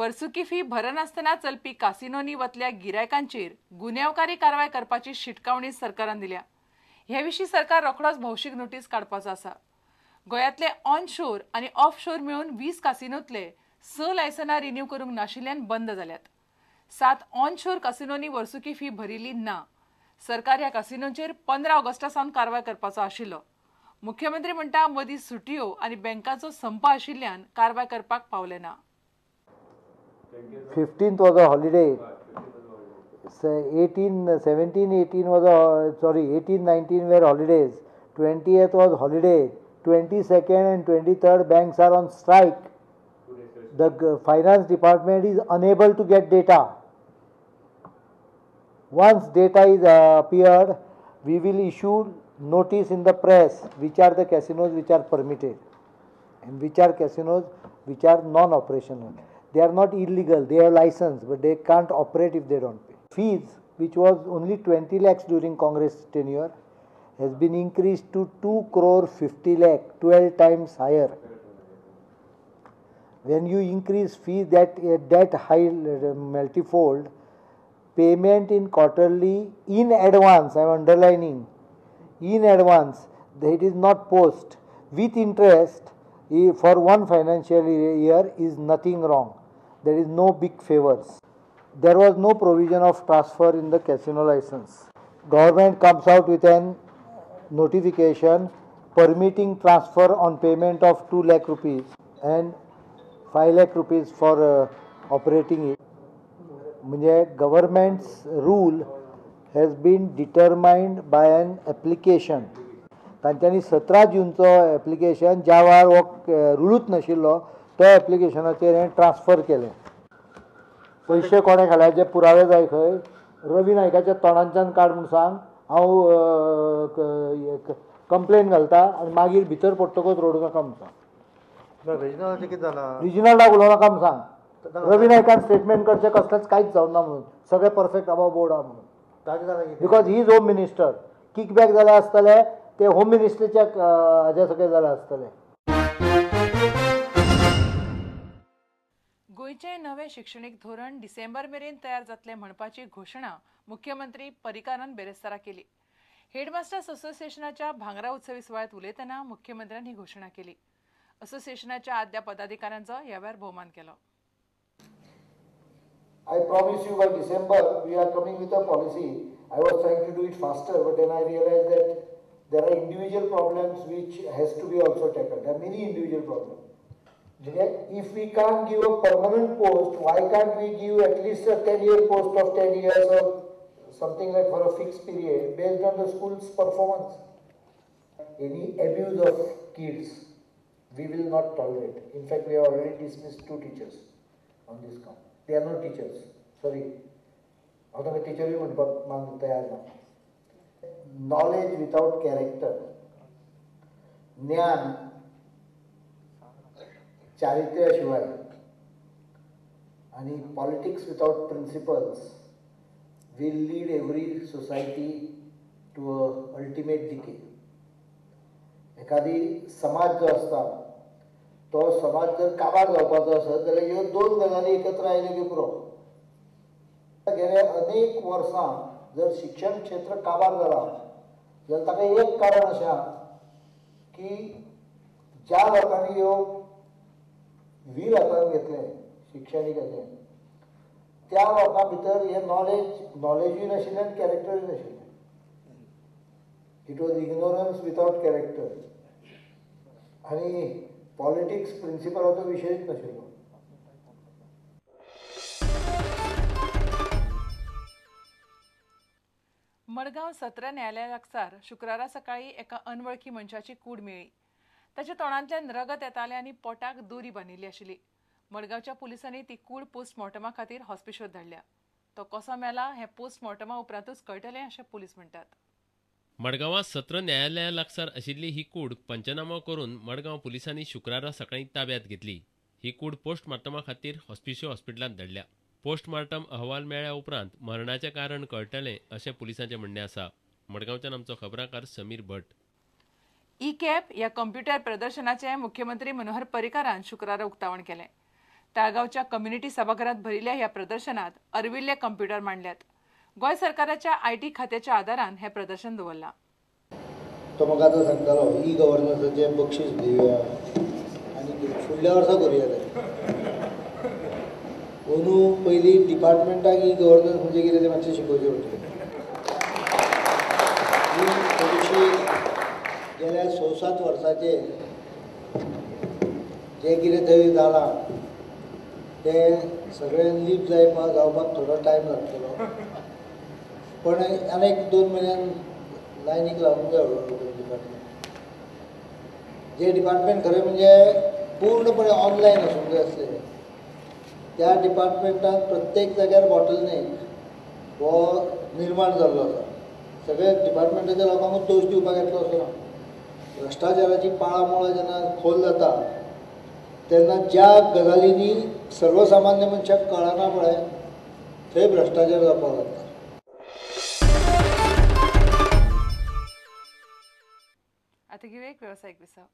वर्सुकी फी भरनासतना चलपी कासिनोनी वतल्या गिरायकांचेर गुन्यांवकारी कारवाय करपाची शिटकावणी सरकारान दिल्या। हे विशीं सरकार रोखडोच भौशीक नोटीस काडपाचो आसा। गोंयांतले ऑन शोर आनी ऑफ शोर मेळून 20 कासिनोंतले 6 लायसनां रिन्यू करूंक नाशिल्ल्यान बंद जाल्यात। 7 ऑन शोर कासिनोंनी वर्सुकी फी भरिल्ली ना। सरकार ह्या कासिनोंचेर 15 ऑगस्टा सावन कारवाय करपाचो आशिल्लो। मुख्यमंत्री म्हणटा मदीं सुटयो आनी बँकांचो संप आशिल्ल्यान कारवाय करपाक पावले ना। 15th was a holiday. 17, 18 was a, sorry, 18, 19 were holidays. 20th was holiday. 22nd and 23rd banks are on strike. The finance department is unable to get data. Once data is appeared, we will issue notice in the press which are the casinos which are permitted and which are casinos which are non-operational. They are not illegal, they have license, but they can't operate if they don't pay. Fees, which was only 20 lakhs during Congress tenure, has been increased to 2 crore 50 lakh, 12 times higher. When you increase fees that high multifold, payment in quarterly in advance, I am underlining, in advance, it is not post, with interest for one financial year is nothing wrong. There is no big favors. There was no provision of transfer in the casino license. Government comes out with an notification permitting transfer on payment of 2 lakh rupees and 5 lakh rupees for operating it. Government's rule has been determined by an application. तांच्यांनी 17 जूनचो application ज्या वेळार हो रुलूच नाशिल्लो त्या एप्लिकेशनाचेर हे transfer केले। पैसे कोणे घाल्याचे पुरावे जाय खंय रवी नायकाच्या तोंडांच्यान काड म्हूण सांग, हांव कंप्लेन घालता आनी मागीर भितर पडटकच रोडू नाका म्हूण सांग। रिजनलाचें कितें जालां? रिजनलाक उलोवं नाका म्हूण सांग। रवी नायकान स्टेटमेंट करचें कसलेंच कांयच जावं ना म्हणून, सगळें परफेक्ट अबाव बोर्ड आहा म्हणून। ताजें जालां because he is home minister. Kickback जाले आसतले ते होम मिनिस्ट्रीच्या हाजे सकयल जाले आसतले। गोंयचे नवे शिक्षणीक धोरण डिसेंबर मेरेन तयार जातले म्हणपाची घोशणा मुख्यमंत्री पर्रीकारान बेरेस्तारा केली। हेडमास्टर्स असोसिएशनाच्या भांगरा उत्सवी सुवाळ्यात उलयतना मुख्यमंत्र्यांनी ही घोशणा केली। असोसिएशनाच्या आद्या पदाधिकाऱ्यांचो ह्या वेळार भोवमान केलो। I promise you by December we are coming with a policy. I was trying to do it faster, but then I realized that there are individual problems which has to be also tackled. There are many individual problems. If we can't give a permanent post, why can't we give at least a 10-year post of 10 years or something like for a fixed period based on the school's performance? Any abuse of kids, we will not tolerate. In fact, we have already dismissed 2 teachers on this count. They are not teachers. Sorry. How the teacher will not tayar na. Knowledge without character. Jnana. Charitya शिवाय आणि politics without principles will lead every society to a ultimate decay. एखादी समाज जो असता तो समाज जर काबार जावपाचो आसत जाल्यार ह्यो 2 गजाली एकत्र आयल्यो की पुरो। गेल्या अनेक वर्सां जर शिक्षण क्षेत्र काबार जाला जाल्यार ताका एक कारण अशें आसा की ज्या लोकांनी ह्यो वीर हातान घेतले शिक्षणीकाचे त्या लोकां भितर हे नॉलेजूय नाशिल्लें आनी कॅरेक्टरूय नाशिल्लें। It was ignorance without character आनी पॉलिटिक्स प्रिंसिपलाचो विशयच नाशिल्लो। मडगांव सत्र न्यायालया लागसार शुक्रारा सकाळी एका अनवळखी मनशाची कूड मेळ्ळी। ताच्या तोंडांतल्यान रगत येतालें आनी पोटाक दोरी बांदिल्ली आशिल्ली। मडगांवच्या पुलिसांनी ती कूड पोस्टमॉर्टमा खातीर हॉस्पिटलांत धाडल्या। तो कसो मेला हें पोस्टमॉर्टमा उपरांतूच कळटलें अशें पुलीस म्हणटात। मडगांवां सत्र न्यायालया लागसार आशिल्ली ही कूड पंचनामो करून मडगांव पुलिसांनी शुक्रारा सकाळीं ताब्यांत घेतली। ही कूड पोस्टमॉर्टमा खातीर हॉस्पिटलांत धाडल्या। पोस्टमॉर्टम अहवाल मेळ्ळ्या उपरांत मरणाचें कारण कळटलें अशें पुलिसांचें म्हणणें आसा। मडगांवच्यान आमचो खबराकार समीर भट। ई कॅप ह्या कंप्युटर प्रदर्शनाचें मुख्यमंत्री मनोहर पर्रीकारान शुक्रारा उक्तावण केलें। ताळगावच्या कम्युनिटी सभागृहात भरिल्ल्या ह्या प्रदर्शनात अर्विल्ले कम्प्युटर मांडल्यात. गोय सरकाराच्या IT खात्याच्या आदारान हे प्रदर्शन दवरला. तो म्हाका आतां सांगतालो ई-गव्हर्नन्साचें बक्षीस दिवया आनी फुडल्या वर्सा करुया अंदू पयलीं डिपार्टमेंटाक ई-गव्हर्नन्स म्हणजे कितें तें मातशें शिकोवचें पडटलें. थोडीशी गेल्या 6-7 वर्सांचेर जें कितें थंय जालां तें सगळें लीप जावपाक थोडो टायम लागतलो, पण आनीक 2 म्हयन्यान लायनीक लागूंक जाय डिपार्टमेंट. जे डिपार्टमेंट खरें म्हणजे पूर्णपणे ऑनलायन आसूंक जाय आसलें, त्या डिपार्टमेंटान प्रत्येक जाग्यार बॉटलनेक हो निर्माण जाल्लो आसा. सगळ्या डिपार्टमेंटाच्या लोकांकूच दोश दिवपाक येतलो असो ना. भ्रश्टाचाराची पाळामोळा जेन्ना खोल जाता तेन्ना ज्या गजालींनी सर्वसामान्य मनशाक कळना पळय थंय भ्रश्टाचार जावपाक लागता. आता घेऊया एक व्यावसायिक विसाव.